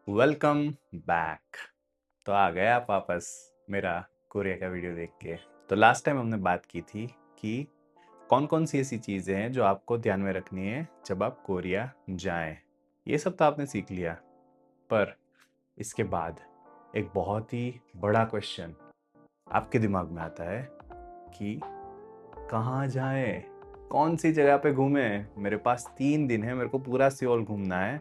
Welcome back. तो आ गए आप वापस मेरा कोरिया का वीडियो देख के। तो लास्ट टाइम हमने बात की थी कि कौन कौन सी ऐसी चीज़ें हैं जो आपको ध्यान में रखनी है जब आप कोरिया जाएं। ये सब तो आपने सीख लिया, पर इसके बाद एक बहुत ही बड़ा क्वेश्चन आपके दिमाग में आता है कि कहाँ जाएं, कौन सी जगह पे घूमें। मेरे पास 3 दिन है, मेरे को पूरा सियोल घूमना है,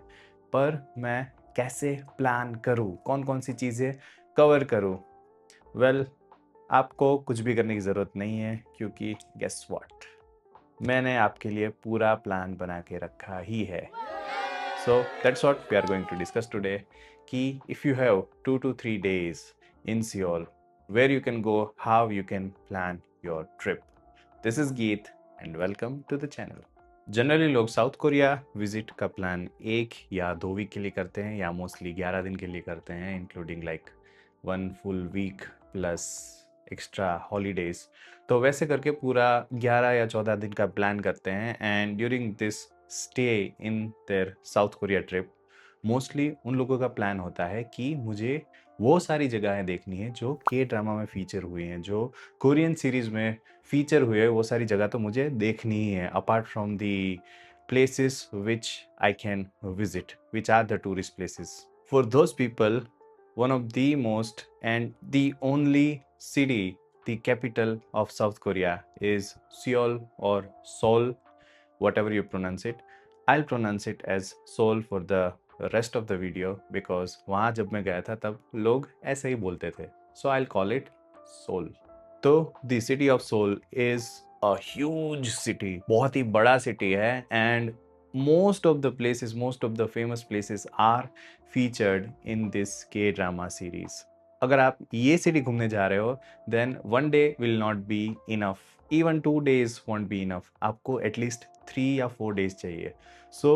पर मैं कैसे प्लान करूँ, कौन कौन सी चीज़ें कवर करूँ। वेल, आपको कुछ भी करने की ज़रूरत नहीं है, क्योंकि गेस व्हाट, मैंने आपके लिए पूरा प्लान बना के रखा ही है। So that's what we are going to discuss today कि if you have 2 to 3 days in Seoul, where you can go, how you can plan your trip. This is Geet and welcome to the channel. Generally लोग south Korea visit का plan 1 या 2 week के लिए करते हैं, या mostly 11 दिन के लिए करते हैं, including like 1 full week plus extra holidays. तो वैसे करके पूरा 11 या 14 दिन का प्लान करते हैं। And during this stay in their south Korea trip, mostly उन लोगों का प्लान होता है कि मुझे वो सारी जगहें देखनी है जो के ड्रामा में फीचर हुई हैं, जो कोरियन सीरीज में फीचर हुए। वो सारी जगह तो मुझे देखनी ही है, apart from the places which I can visit, which are the tourist places for those people. one of the most and the only city, the capital of South Korea, is Seoul or Seoul, whatever you pronounce it. I'll pronounce it as Seoul for the rest of the video because वहाँ जब मैं गया था तब लोग ऐसे ही बोलते थे, so I'll call it Seoul. तो the city of Seoul is a huge city, बहुत ही बड़ा city है, and most of the places, most of the famous places are featured in this K drama series. अगर आप ये city घूमने जा रहे हो, then one day will not be enough. Even 2 days won't be enough. आपको at least 3 या 4 days चाहिए. So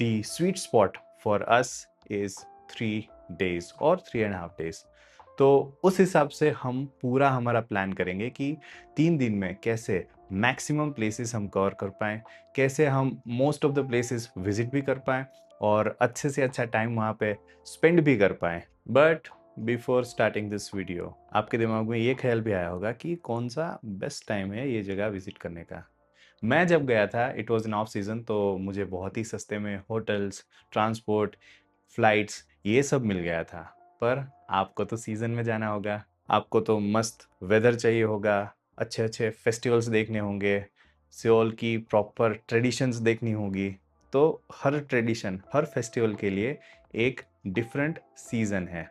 the sweet spot for us is 3 days or 3.5 days. तो उस हिसाब से हम पूरा हमारा प्लान करेंगे कि 3 दिन में कैसे मैक्सिमम प्लेसेस हम कवर कर पाएँ, कैसे हम most of the places visit भी कर पाएँ और अच्छे से अच्छा टाइम वहाँ पे स्पेंड भी कर पाएँ। But before starting this video, आपके दिमाग में ये ख्याल भी आया होगा कि कौन सा बेस्ट टाइम है ये जगह विजिट करने का। मैं जब गया था it was in of season, तो मुझे बहुत ही सस्ते में होटल्स, ट्रांसपोर्ट, फ्लाइट्स ये सब मिल गया था। पर आपको तो सीज़न में जाना होगा, आपको तो मस्त वेदर चाहिए होगा, अच्छे-अच्छे फेस्टिवल्स देखने होंगे, सियोल की प्रॉपर ट्रेडिशंस देखनी होगी। तो हर ट्रेडिशन, हर फेस्टिवल के लिए एक डिफरेंट सीज़न है।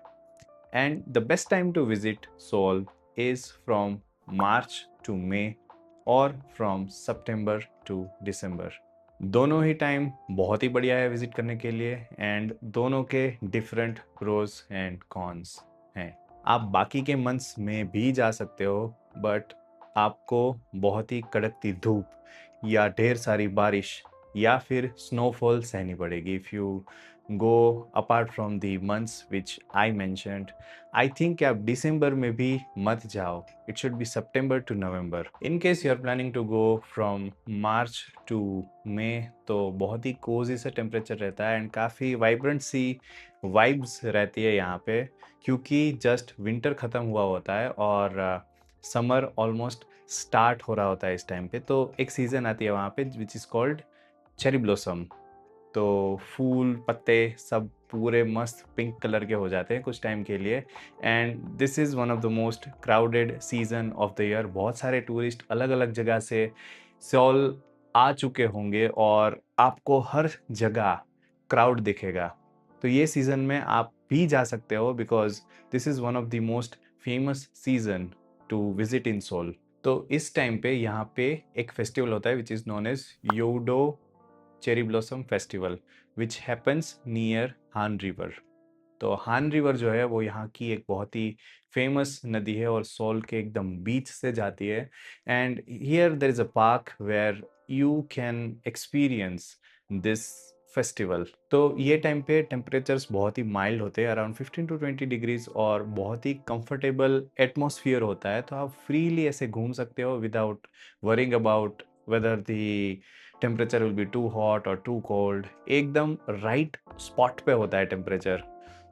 And the best time to visit Seoul is from March to May और फ्रॉम सितंबर टू दिसंबर। दोनों ही टाइम बहुत ही बढ़िया है विजिट करने के लिए, एंड दोनों के डिफरेंट प्रोज एंड कॉन्स हैं। आप बाकी के मंथ्स में भी जा सकते हो, बट आपको बहुत ही कड़कती धूप या ढेर सारी बारिश या फिर स्नोफॉल सहनी पड़ेगी if you go apart from the months which I mentioned. I think आप दिसंबर में भी मत जाओ, it should be September to November. In case you are planning to go from March to May, तो बहुत ही कोजी सा टेम्परेचर रहता है एंड काफ़ी वाइब्रेंट सी वाइब्स रहती है यहाँ पे, क्योंकि जस्ट विंटर ख़त्म हुआ होता है और समर ऑलमोस्ट स्टार्ट हो रहा होता है इस टाइम पे। तो एक सीज़न आती है वहाँ पे which is called cherry blossom. तो फूल पत्ते सब पूरे मस्त पिंक कलर के हो जाते हैं कुछ टाइम के लिए, and this is one of the most crowded season off the year. बहुत सारे टूरिस्ट अलग अलग जगह से सियोल आ चुके होंगे और आपको हर जगह क्राउड दिखेगा। तो ये सीज़न में आप भी जा सकते हो because this is one of the most famous season to visit in Seoul. तो इस टाइम पे यहाँ पे एक फेस्टिवल होता है which is known as Yeouido cherry blossom festival, which happens near Han river. तो हान रिवर जो है वो यहाँ की एक बहुत ही फेमस नदी है और सोल के एकदम बीच से जाती है। And here there is a park where you can experience this festival. तो ये टाइम पे टेम्परेचर्स बहुत ही माइल्ड होते हैं, अराउंड 15 to 20 डिग्रीज, और बहुत ही कंफर्टेबल एटमॉस्फियर होता है। तो आप फ्रीली ऐसे घूम सकते हो without worrying about whether the temperature will be too hot और टू कोल्ड। एकदम राइट स्पॉट पे होता है टेम्परेचर।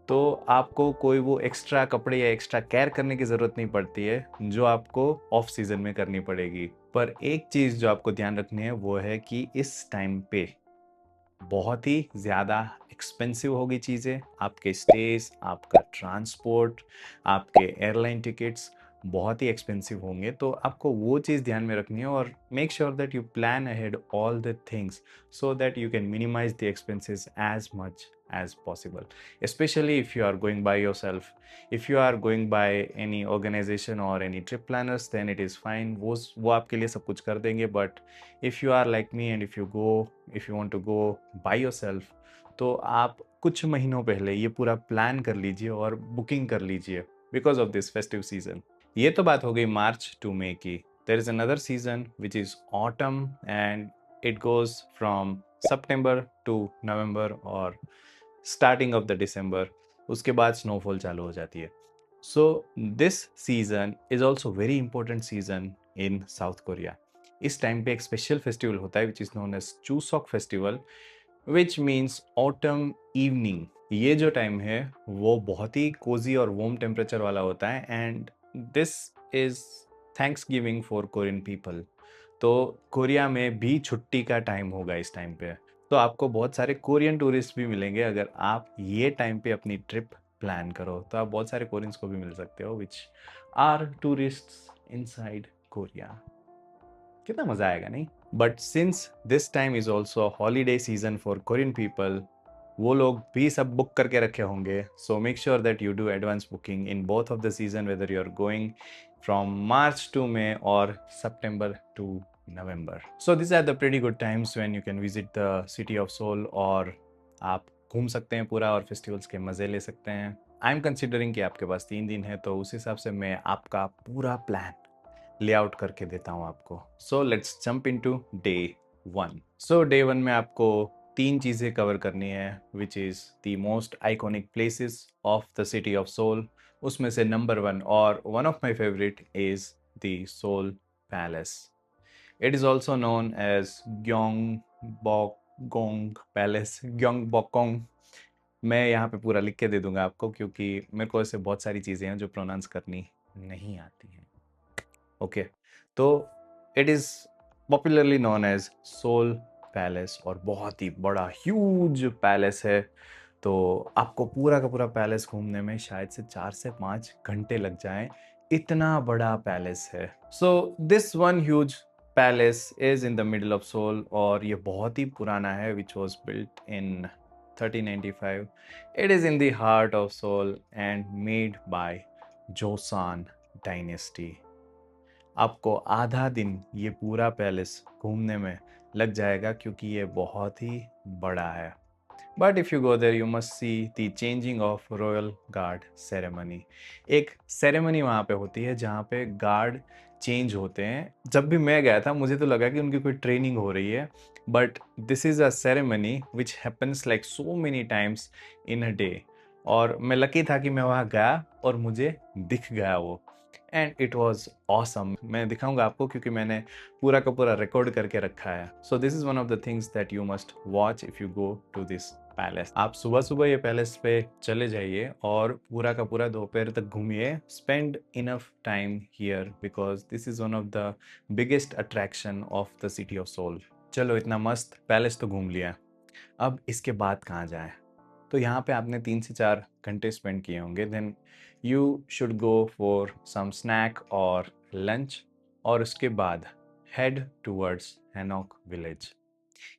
तो आपको कोई वो एक्स्ट्रा कपड़े या एक्स्ट्रा केयर करने की ज़रूरत नहीं पड़ती है, जो आपको ऑफ सीज़न में करनी पड़ेगी। पर एक चीज़ जो आपको ध्यान रखनी है वो है कि इस टाइम पे बहुत ही ज़्यादा एक्सपेंसिव होगी चीज़ें, आपके स्टेज, आपका ट्रांसपोर्ट, आपके एयरलाइन टिकट्स बहुत ही एक्सपेंसिव होंगे। तो आपको वो चीज़ ध्यान में रखनी है और make sure that you plan ahead all the things so that you can minimize the expenses as much as possible, especially if you are going by yourself. If you are going by any organization or any trip planners, then it is fine, वो आपके लिए सब कुछ कर देंगे। but if you are like me and if you want to go by yourself, तो आप कुछ महीनों पहले ये पूरा प्लान कर लीजिए और बुकिंग कर लीजिए because of this festive season. ये तो बात हो गई मार्च टू मई की। There is another season which is autumn and it goes from September to November और स्टार्टिंग ऑफ द दिसंबर। उसके बाद स्नोफॉल चालू हो जाती है। So this season is also very important season in South Korea. इस time पे एक स्पेशल फेस्टिवल होता है which is known as Chuseok festival, which means autumn evening. ये जो टाइम है वो बहुत ही कोजी और वार्म टेम्परेचर वाला होता है and this is thanksgiving for Korean people. तो कोरिया में भी छुट्टी का टाइम होगा इस टाइम पे। तो आपको बहुत सारे कोरियन टूरिस्ट भी मिलेंगे अगर आप ये टाइम पे अपनी ट्रिप प्लान करो। तो आप बहुत सारे कोरियंस को भी मिल सकते हो which are tourists inside Korea. कितना मजा आएगा नहीं? But since this time is also holiday season for Korean people, वो लोग भी सब बुक करके रखे होंगे। So make sure that you do advance booking in both of the season, whether you are going from March to May और September to November. So this are the pretty good times when you can visit the city of Seoul और आप घूम सकते हैं पूरा और festivals के मज़े ले सकते हैं। आई एम कंसिडरिंग कि आपके पास 3 दिन है, तो उस हिसाब से मैं आपका पूरा प्लान लेआउट करके देता हूँ आपको। So let's jump into day 1। So day 1 में आपको 3 चीज़ें कवर करनी है which is the most iconic places of the city of Seoul. उसमें से नंबर 1 और one of my favourite is the Seoul palace. It is also known as Gyeongbokgung palace, Gyeongbokgung. मैं यहाँ पे पूरा लिख के दे दूंगा आपको क्योंकि मेरे को ऐसे बहुत सारी चीज़ें हैं जो प्रोनाउंस करनी नहीं आती हैं। ओके, तो it is popularly known as Seoul palace और बहुत ही बड़ा ह्यूज पैलेस है। तो आपको पूरा का पूरा पैलेस घूमने में शायद से 4 से 5 घंटे लग जाएं, इतना बड़ा पैलेस है। So this one huge palace is in the middle of Seoul और ये बहुत ही पुराना है which was built in 1395। It is in the heart of Seoul and made by Joseon dynasty. आपको आधा दिन ये पूरा पैलेस घूमने में लग जाएगा क्योंकि ये बहुत ही बड़ा है। But if you go there you must see the changing of royal guard ceremony. एक सेरेमनी वहाँ पे होती है जहाँ पे गार्ड चेंज होते हैं। जब भी मैं गया था मुझे तो लगा कि उनकी कोई ट्रेनिंग हो रही है, but this is a ceremony which happens like so many times in a day. और मैं लकी था कि मैं वहाँ गया और मुझे दिख गया वो, एंड इट वॉज ऑसम। मैं दिखाऊंगा आपको क्योंकि मैंने पूरा का पूरा रिकॉर्ड करके रखा है। So this is one of the things that you must watch if you go to this palace. आप सुबह सुबह ये पैलेस पे चले जाइए और पूरा का पूरा दोपहर तक घूमिए। Spend enough time here because this is one of the biggest attraction of the city of Seoul. चलो, इतना मस्त पैलेस तो घूम लिया, अब इसके बाद कहाँ जाएं? तो यहाँ पे आपने 3 से 4 घंटे स्पेंड किए होंगे। Then you should go for some snack और लंच और उसके बाद हेड टूवर्ड्स हैनॉक विलेज।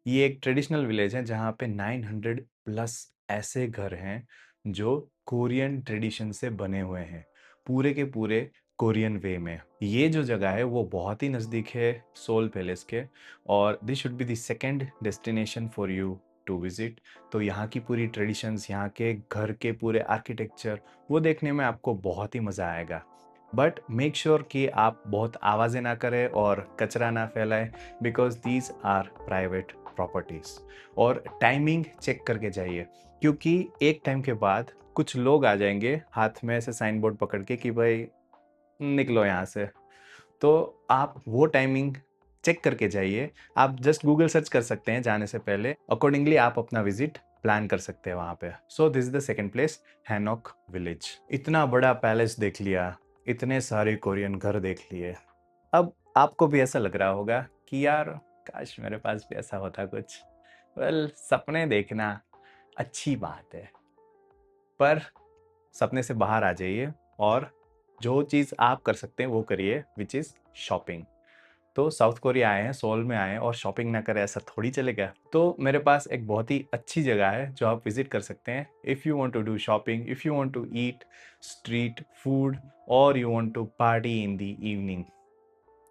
ये एक ट्रेडिशनल विलेज है जहाँ पे 900 प्लस ऐसे घर हैं जो कोरियन ट्रेडिशन से बने हुए हैं, पूरे के पूरे कोरियन वे में। ये जो जगह है वो बहुत ही नज़दीक है सोल पैलेस के और this should be the second destination for you to visit. तो यहाँ की पूरी ट्रेडिशंस, यहाँ के घर के पूरे आर्किटेक्चर, वो देखने में आपको बहुत ही मज़ा आएगा। बट मेक श्योर कि आप बहुत आवाज़ें ना करें और कचरा ना फैलाएं because these are private properties. और टाइमिंग चेक करके जाइए क्योंकि एक टाइम के बाद कुछ लोग आ जाएंगे हाथ में ऐसे साइन बोर्ड पकड़ के कि भाई निकलो यहाँ से। तो आप वो टाइमिंग चेक करके जाइए। आप जस्ट गूगल सर्च कर सकते हैं जाने से पहले, अकॉर्डिंगली आप अपना विजिट प्लान कर सकते हैं वहाँ पे। So this is the second place, Hanok village. इतना बड़ा पैलेस देख लिया, इतने सारे कोरियन घर देख लिए, अब आपको भी ऐसा लग रहा होगा कि यार काश मेरे पास भी ऐसा होता कुछ। वेल, सपने देखना अच्छी बात है, पर सपने से बाहर आ जाइए और जो चीज़ आप कर सकते हैं वो करिए, विच इज़ शॉपिंग। तो साउथ कोरिया आए हैं, सोल में आए हैं और शॉपिंग ना करें ऐसा थोड़ी चलेगा। तो मेरे पास एक बहुत ही अच्छी जगह है जो आप विजिट कर सकते हैं if you want to do shopping, if you want to eat street food और you want to party in the evening.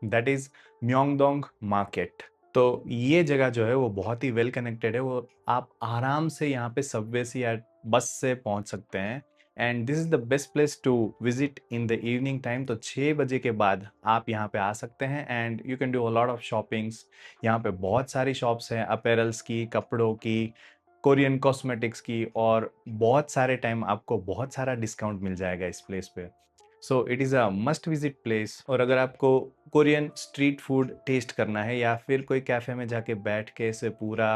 That is Myeongdong market. तो ये जगह जो है वो बहुत ही वेल कनेक्टेड है, वो आप आराम से यहाँ पे सबवे से या बस से पहुँच सकते हैं। And this is the best place to visit in the evening time. तो 6 बजे के बाद आप यहाँ पे आ सकते हैं and you can do a lot of shoppings. यहाँ पे बहुत सारी शॉप्स हैं, अपैरल्स की, कपड़ों की, कोरियन कॉस्मेटिक्स की, और बहुत सारे टाइम आपको बहुत सारा डिस्काउंट मिल जाएगा इस प्लेस पे। So it is a must visit place. और अगर आपको कोरियन स्ट्रीट फूड टेस्ट करना है या फिर कोई कैफ़े में जाके बैठ के इसे पूरा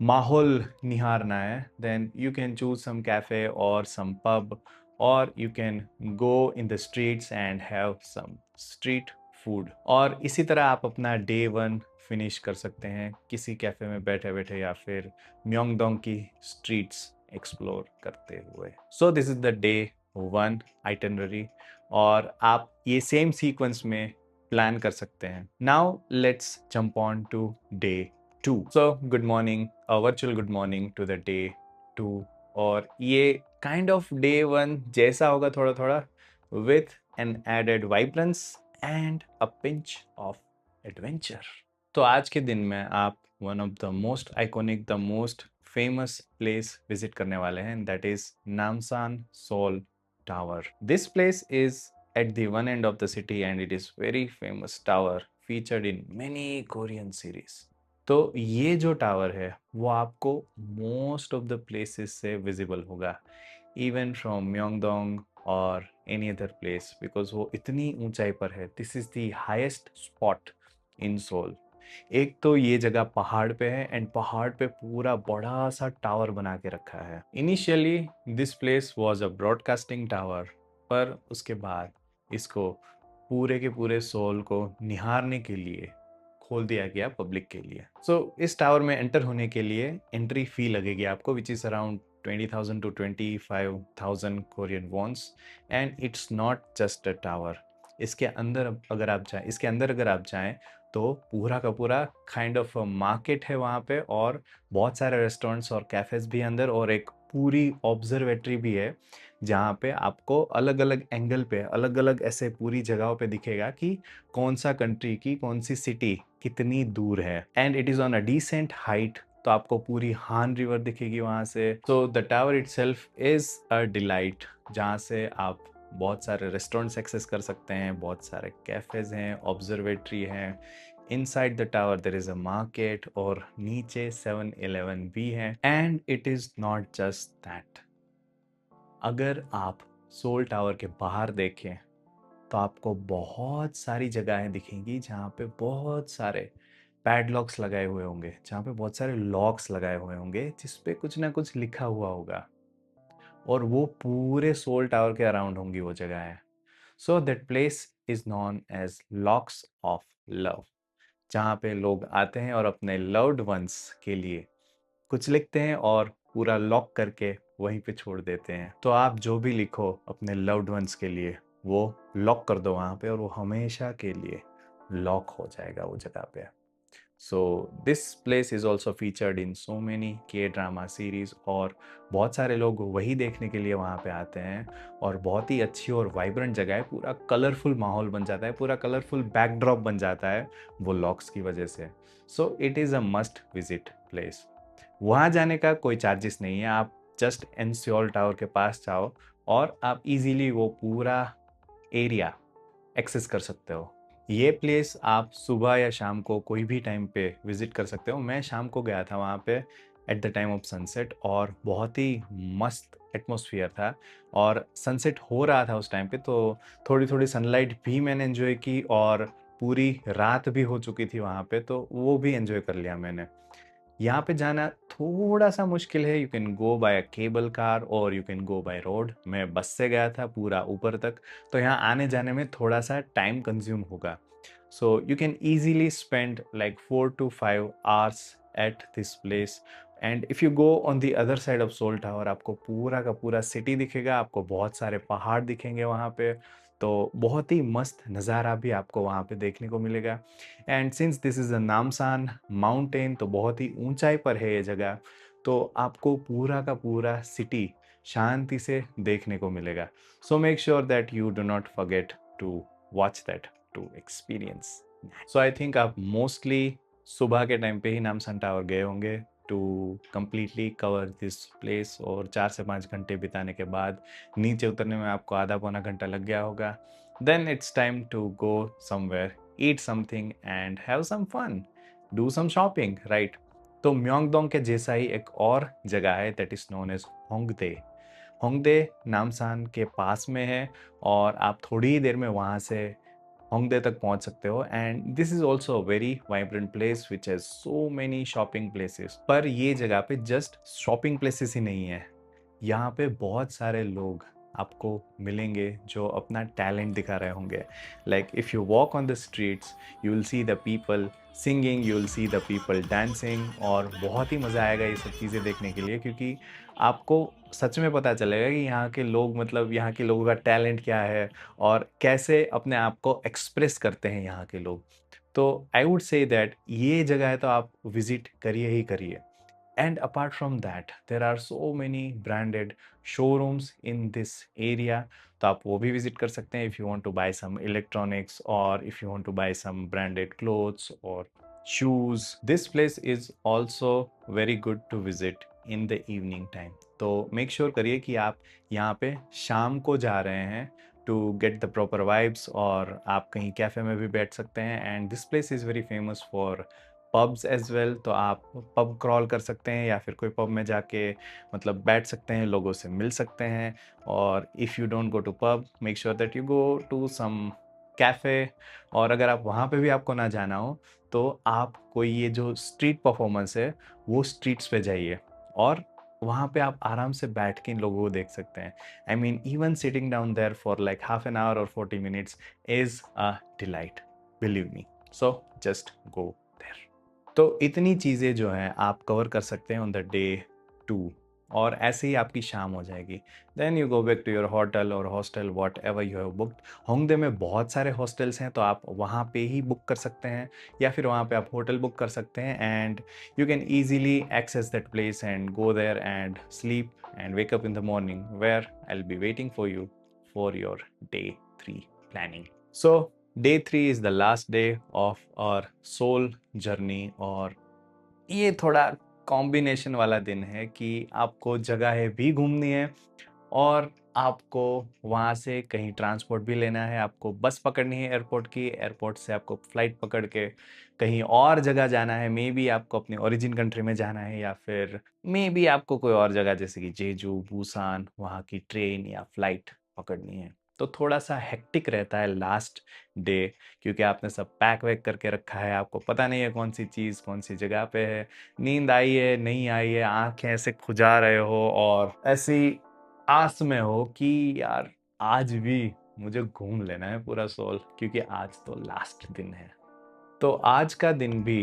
माहौल निहारना है, then you can choose some cafe और सम पब, और you can go in the streets and have some street food. और इसी तरह आप अपना डे 1 फिनिश कर सकते हैं किसी कैफ़े में बैठे बैठे या फिर म्योंगडोंग की स्ट्रीट्स एक्सप्लोर करते हुए। सो this is the day 1 itinerary, और आप ये सेम सीक्वेंस में प्लान कर सकते हैं। Now let's jump on to day 2। So good morning, a virtual good morning to the day 2। और ये kind of day 1 जैसा होगा थोड़ा थोड़ा, with an added vibrance and a pinch of adventure। तो आज के दिन में आप one of the most iconic, the most famous place visit करने वाले हैं, that is Namsan Seoul Tower। This place is at the one end of the city and it is very famous tower featured in many Korean series। तो ये जो tower है वो आपको most of the places से visible होगा, even from Myeongdong और any other place, because वो इतनी ऊंचाई पर है। This is the highest spot in Seoul. एक तो ये जगह पहाड़ पे है एंड पहाड़ पे पूरा बड़ा सा टावर बना के रखा है। Initially this place was a broadcasting tower, पर उसके बाद इसको पूरे के पूरे सोल को निहारने के लिए खोल दिया गया पब्लिक के लिए। सो इस टावर में एंटर होने के लिए एंट्री फी लगेगी आपको, which is around 20,000 to 25,000 Korean wons. And it's not just a tower. इसके अंदर अगर आप जाएं तो पूरा का पूरा काइंड ऑफ मार्केट है वहाँ पे, और बहुत सारे रेस्टोरेंट्स और कैफ़ेज़ भी अंदर, और एक पूरी ऑब्जर्वेटरी भी है जहाँ पे आपको अलग अलग एंगल पे अलग अलग ऐसे पूरी जगहों पे दिखेगा कि कौन सा कंट्री की कौन सी सिटी कितनी दूर है। And it is on a decent height, तो आपको पूरी हान रिवर दिखेगी वहाँ से। So the tower itself is a delight, जहाँ से आप बहुत सारे रेस्टोरेंट्स एक्सेस कर सकते हैं, बहुत सारे कैफ़ेज़ हैं, ऑब्जर्वेटरी हैं। Inside the tower there is a market, और नीचे 7-Eleven भी है। And it is not just that. अगर आप सोल टावर के बाहर देखें तो आपको बहुत सारी जगहें दिखेंगी जहाँ पे बहुत सारे पैडलॉक्स लगाए हुए होंगे, जहाँ पे बहुत सारे लॉक्स लगाए हुए होंगे जिस पे कुछ ना कुछ लिखा हुआ होगा, और वो पूरे सोल टावर के अराउंड होंगी वो जगहें। So that place is known as locks of love, जहाँ पे लोग आते हैं और अपने लव्ड वंस के लिए कुछ लिखते हैं और पूरा लॉक करके वहीं पे छोड़ देते हैं। तो आप जो भी लिखो अपने लव्ड वंस के लिए, वो लॉक कर दो वहाँ पे, और वो हमेशा के लिए लॉक हो जाएगा वो जगह पे। So this place is also featured in so many के ड्रामा सीरीज, और बहुत सारे लोग वही देखने के लिए वहाँ पे आते हैं। और बहुत ही अच्छी और वाइब्रेंट जगह है, पूरा कलरफुल माहौल बन जाता है, पूरा कलरफुल बैकड्रॉप बन जाता है वो लॉक्स की वजह से। So it is a must visit place. वहाँ जाने का कोई चार्जेस नहीं है, आप जस्ट एनसियोल टावर के पास जाओ और आप इजीली वो पूरा एरिया एक्सेस कर सकते हो। ये प्लेस आप सुबह या शाम को कोई भी टाइम पे विजिट कर सकते हो। मैं शाम को गया था वहाँ पे at the time of sunset, और बहुत ही मस्त एटमॉस्फेयर था, और सनसेट हो रहा था उस टाइम पे, तो थोड़ी थोड़ी सनलाइट भी मैंने एंजॉय की, और पूरी रात भी हो चुकी थी वहाँ पे, तो वो भी एंजॉय कर लिया मैंने। यहाँ पे जाना थोड़ा सा मुश्किल है। You can go by a cable car और you can go by road. मैं बस से गया था पूरा ऊपर तक, तो यहाँ आने जाने में थोड़ा सा टाइम कंज्यूम होगा। So you can easily spend like 4 to 5 hours at this place. And if you go on the other side of Seoul tower, आपको पूरा का पूरा सिटी दिखेगा, आपको बहुत सारे पहाड़ दिखेंगे वहाँ पे। तो बहुत ही मस्त नज़ारा भी आपको वहाँ पे देखने को मिलेगा। And since this is a Namsan mountain, तो बहुत ही ऊंचाई पर है ये जगह, तो आपको पूरा का पूरा सिटी शांति से देखने को मिलेगा। So make sure that you do not forget to watch that, to experience. So I think आप मोस्टली सुबह के टाइम पे ही नामसान टावर गए होंगे to completely cover this place, और 4 से 5 घंटे बिताने के बाद नीचे उतरने में आपको आधा पौना घंटा लग गया होगा। Then it's time to go somewhere, eat something and have some fun, do some shopping, right? तो म्योंगडोंग के जैसा ही एक और जगह है दैट इज नोन एज होंगदे। होंगदे नामसान के पास में है, और आप थोड़ी ही देर में वहाँ से होंगदे तक पहुंच सकते हो। And this is also a very vibrant place which has so many shopping places. पर ये जगह पे जस्ट शॉपिंग प्लेसेस ही नहीं है, यहाँ पे बहुत सारे लोग आपको मिलेंगे जो अपना टैलेंट दिखा रहे होंगे। Like if you walk on the streets, you will see the people singing, you will see the people dancing, और बहुत ही मज़ा आएगा ये सब चीज़ें देखने के लिए, क्योंकि आपको सच में पता चलेगा कि यहाँ के लोग, मतलब यहाँ के लोगों का टैलेंट क्या है और कैसे अपने आप को एक्सप्रेस करते हैं यहाँ के लोग। तो आई वुड से दैट ये जगह है तो आप विजिट करिए ही करिए। And apart from that, there are so many branded showrooms in this area. तो आप वो भी visit कर सकते हैं if you want to buy some electronics, or if you want to buy some branded clothes or shoes. This place is also very good to visit in the evening time. तो make sure करिए कि आप यहाँ पे शाम को जा रहे हैं to get the proper vibes, और आप कहीं कैफ़े में भी बैठ सकते हैं। And this place is very famous for pubs as well. तो आप पब क्रॉल कर सकते हैं, या फिर कोई पब में जाके मतलब बैठ सकते हैं, लोगों से मिल सकते हैं। और if you don't go to pub, make sure that you go to some cafe. और अगर आप वहाँ पे भी आपको ना जाना हो, तो आप कोई ये जो स्ट्रीट परफॉर्मेंस है वो स्ट्रीट्स पे जाइए, और वहाँ पे आप आराम से बैठ के इन लोगों को देख सकते हैं। I mean even sitting down there for like half an hour और 40 minutes is a delight, believe me. So just go there. तो इतनी चीज़ें जो हैं आप कवर कर सकते हैं ऑन द डे 2, और ऐसे ही आपकी शाम हो जाएगी। Then you go back to your hotel और hostel, whatever you have booked. Hongdae में बहुत सारे हॉस्टल्स हैं, तो आप वहाँ पे ही बुक कर सकते हैं, या फिर वहाँ पे आप होटल बुक कर सकते हैं। And you can easily access that place and go there and sleep and wake up in the morning, where I will be waiting for you for your day 3 planning. So day 3 is the last day of our Seoul journey, और ये थोड़ा combination वाला दिन है कि आपको जगहें भी घूमनी है, और आपको वहाँ से कहीं ट्रांसपोर्ट भी लेना है। आपको बस पकड़नी है एयरपोर्ट की, एयरपोर्ट से आपको फ्लाइट पकड़ के कहीं और जगह जाना है। मे बी आपको अपनी ओरिजिन कंट्री में जाना है, या फिर मे बी आपको कोई और जगह जैसे कि जेजू, बुसान, वहाँ की ट्रेन या फ्लाइट पकड़नी है। तो थोड़ा सा हेक्टिक रहता है लास्ट डे, क्योंकि आपने सब पैक वैक करके रखा है, आपको पता नहीं है कौन सी चीज़ कौन सी जगह पे है, नींद आई है नहीं आई है, आंखें ऐसे खुजा रहे हो, और ऐसी आस में हो कि यार आज भी मुझे घूम लेना है पूरा सोल, क्योंकि आज तो लास्ट दिन है। तो आज का दिन भी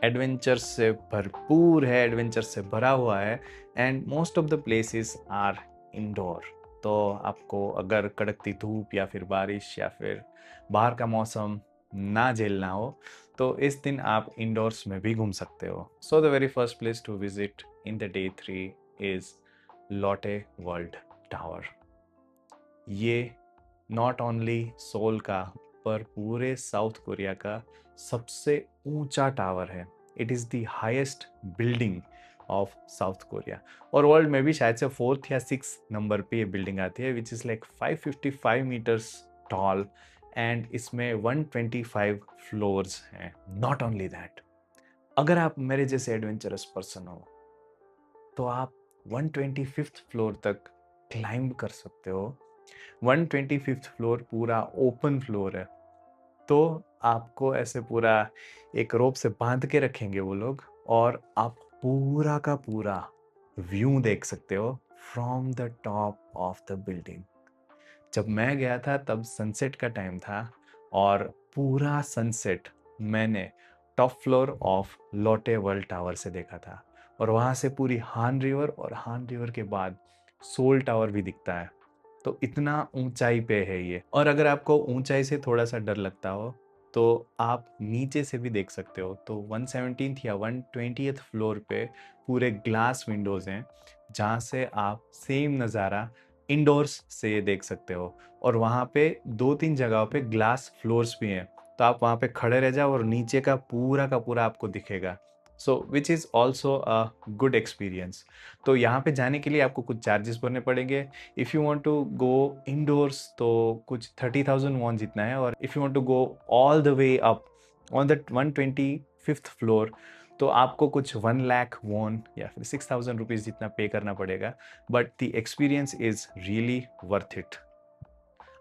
एडवेंचर से भरपूर है, एडवेंचर से भरा हुआ है। And most of the places are indoor. तो आपको अगर कड़कती धूप या फिर बारिश या फिर बाहर का मौसम ना झेलना हो, तो इस दिन आप इंडोर्स में भी घूम सकते हो। So the very first place to visit in the day 3 is Lotte World Tower. ये नॉट ओनली सोल का, पर पूरे साउथ कोरिया का सबसे ऊंचा टावर है। It is the highest building of south Korea, और वर्ल्ड में भी शायद से 4th या 6th नंबर पे ये बिल्डिंग आती है, which is like 555 metres tall. And इसमें 125 फ्लोर्स हैं। नॉट ओनली दैट, अगर आप मेरे जैसे एडवेंचरस पर्सन हो, तो आप 125th फ्लोर तक क्लाइंब कर सकते हो। 125th फ्लोर पूरा ओपन फ्लोर है, तो आपको ऐसे पूरा एक रोप से बांध के रखेंगे वो लोग, और आप पूरा का पूरा व्यू देख सकते हो from the top of the building. जब मैं गया था तब सनसेट का टाइम था और पूरा सनसेट मैंने top floor of Lotay world tower से देखा था और वहाँ से पूरी हान रिवर और हान रिवर के बाद सोल टावर भी दिखता है। तो इतना ऊंचाई पे है ये। और अगर आपको ऊंचाई से थोड़ा सा डर लगता हो तो आप नीचे से भी देख सकते हो। तो 117th या 120th फ्लोर पे पूरे ग्लास विंडोज़ हैं जहाँ से आप सेम नज़ारा इंडोर्स से देख सकते हो। और वहाँ पे 2-3 जगहों पे ग्लास फ्लोर्स भी हैं, तो आप वहाँ पे खड़े रह जाओ और नीचे का पूरा आपको दिखेगा। So which is also a good experience. तो यहाँ पे जाने के लिए आपको कुछ चार्जेस भरने पड़ेंगे। If you want to go indoors तो कुछ 30,000 वॉन जितना है, और if you want to go all the way up on the 125th floor तो आपको कुछ 1 लाख वॉन या फिर 6,000 रुपीज़ जितना पे करना पड़ेगा। But the experience is really worth it.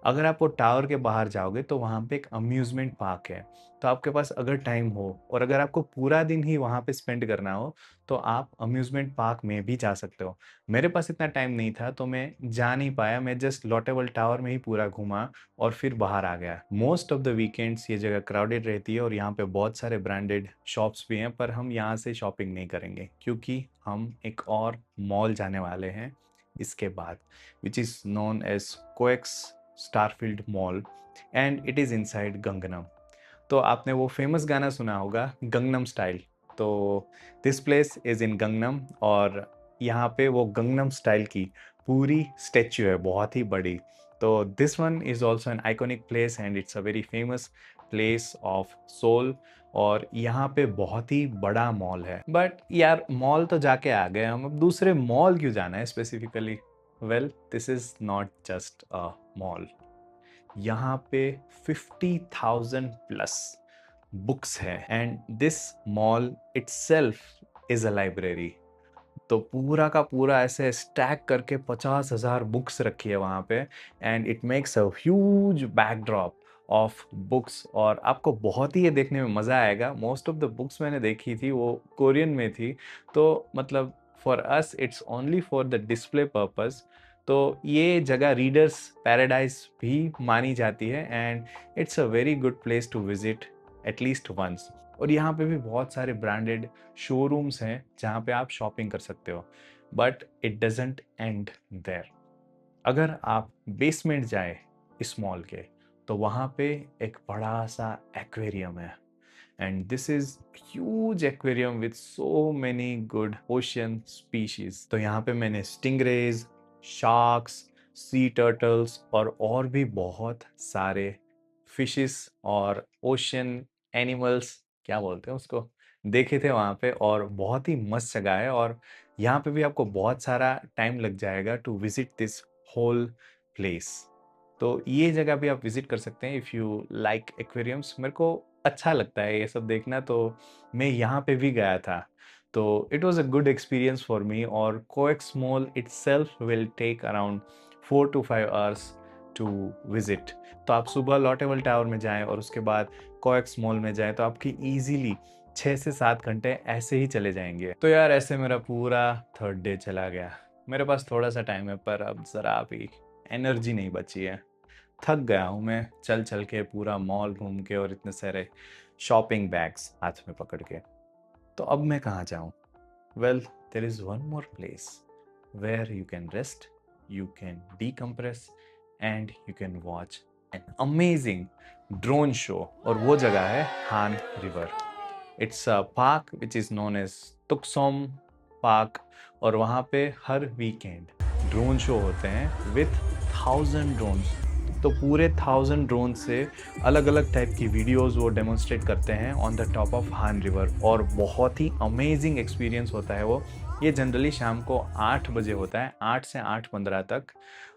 अगर आप वो टावर के बाहर जाओगे तो वहाँ पे एक अम्यूज़मेंट पार्क है। तो आपके पास अगर टाइम हो और अगर आपको पूरा दिन ही वहाँ पे स्पेंड करना हो तो आप अम्यूज़मेंट पार्क में भी जा सकते हो। मेरे पास इतना टाइम नहीं था तो मैं जा नहीं पाया, मैं जस्ट लोटेबल टावर में ही पूरा घूमा और फिर बाहर आ गया। मोस्ट ऑफ द वीकेंड्स ये जगह क्राउडेड रहती है और यहाँ पे बहुत सारे ब्रांडेड शॉप्स भी हैं, पर हम यहाँ से शॉपिंग नहीं करेंगे क्योंकि हम एक और मॉल जाने वाले हैं इसके बाद, which is known as COEX Starfield mall and it is inside Gangnam. तो आपने वो फेमस गाना सुना होगा गंगनम स्टाइल। तो this place is in Gangnam और यहाँ पे वो गंगनम स्टाइल की पूरी स्टैच्यू है, बहुत ही बड़ी। तो this one is also an iconic place and it's a very famous place of Seoul. और यहाँ पे बहुत ही बड़ा मॉल है। बट यार मॉल तो जाके आ गए हम, अब दूसरे मॉल क्यों जाना है specifically? Well this is not just a mall. यहाँ पे 50,000 प्लस बुक्स है and this mall itself is a library. तो पूरा का पूरा ऐसे स्टैक करके 50,000 बुक्स रखी है वहाँ पे and it makes a huge backdrop of books. और आपको बहुत ही ये देखने में मज़ा आएगा। मोस्ट ऑफ द बुक्स मैंने देखी थी वो कोरियन में थी, तो मतलब for us it's only for the display purpose. तो ये जगह रीडर्स पैराडाइज भी मानी जाती है and it's a very good place to visit at least once. और यहाँ पे भी बहुत सारे ब्रांडेड शोरूम्स हैं जहाँ पे आप शॉपिंग कर सकते हो। But it doesn't end there. अगर आप बेसमेंट जाए इस मॉल के तो वहाँ पे एक बड़ा सा एक्वेरियम है and this is huge aquarium with so many good ocean species. तो यहाँ पे मैंने स्टिंगरेज, शार्क्स, सी टर्टल्स और भी बहुत सारे फिशेस और ओशियन एनिमल्स, क्या बोलते हैं उसको, देखे थे वहाँ पे। और बहुत ही मस्त जगह है और यहाँ पे भी आपको बहुत सारा टाइम लग जाएगा to visit this whole place. तो ये जगह भी आप विजिट कर सकते हैं इफ़ यू लाइक एक्वेरियम्स। मेरे को अच्छा लगता है ये सब देखना, तो मैं यहाँ पे भी गया था। तो it was a good experience for me. और COEX mall itself will take around 4 to 5 hours to visit. तो आप सुबह लॉटेबल टावर में जाएं और उसके बाद कोएक्स मॉल में जाएं तो आपकी इजीली 6 से 7 घंटे ऐसे ही चले जाएंगे। तो यार ऐसे मेरा पूरा थर्ड डे चला गया। मेरे पास थोड़ा सा टाइम है पर अब ज़रा भी एनर्जी नहीं बची है। थक गया हूँ मैं चल चल के, पूरा मॉल घूम के और इतने सारे शॉपिंग बैग्स हाथ में पकड़ के। तो अब मैं कहाँ जाऊँ? Well there is one more place where you can rest, you can decompress and you can watch an amazing drone show। और वो जगह है Han river. It's a park which is known as Ttukseom park. और वहाँ पे हर weekend drone show होते हैं with 1,000 drones. तो पूरे 1,000 ड्रोन से अलग अलग टाइप की वीडियोस वो डेमोन्स्ट्रेट करते हैं ऑन द टॉप ऑफ हान रिवर और बहुत ही अमेजिंग एक्सपीरियंस होता है वो। ये जनरली शाम को 8 बजे होता है, 8 से 8:15 तक।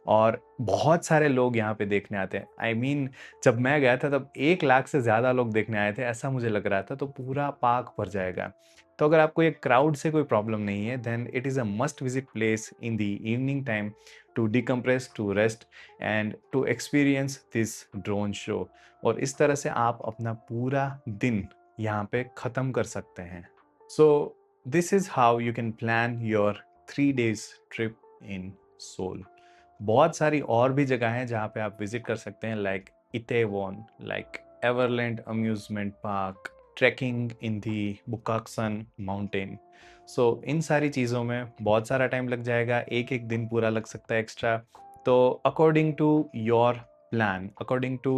और बहुत सारे लोग यहाँ पे देखने आते हैं। आई मीन जब मैं गया था तब 1 लाख से ज़्यादा लोग देखने आए थे, ऐसा मुझे लग रहा था। तो पूरा पार्क भर जाएगा। तो अगर आपको ये क्राउड से कोई प्रॉब्लम नहीं है then it is a must visit place in the evening time to decompress, to rest and to experience this drone show. और इस तरह से आप अपना पूरा दिन यहाँ पे ख़त्म कर सकते हैं। So this is how you can plan your 3 days trip in Seoul. बहुत सारी और भी जगह हैं जहाँ पे आप विजिट कर सकते हैं, like Itaewon, like Everland amusement park, trekking in the Bukhansan mountain. So इन सारी चीज़ों में बहुत सारा टाइम लग जाएगा, एक एक दिन पूरा लग सकता है एक्स्ट्रा। तो according to your plan, according to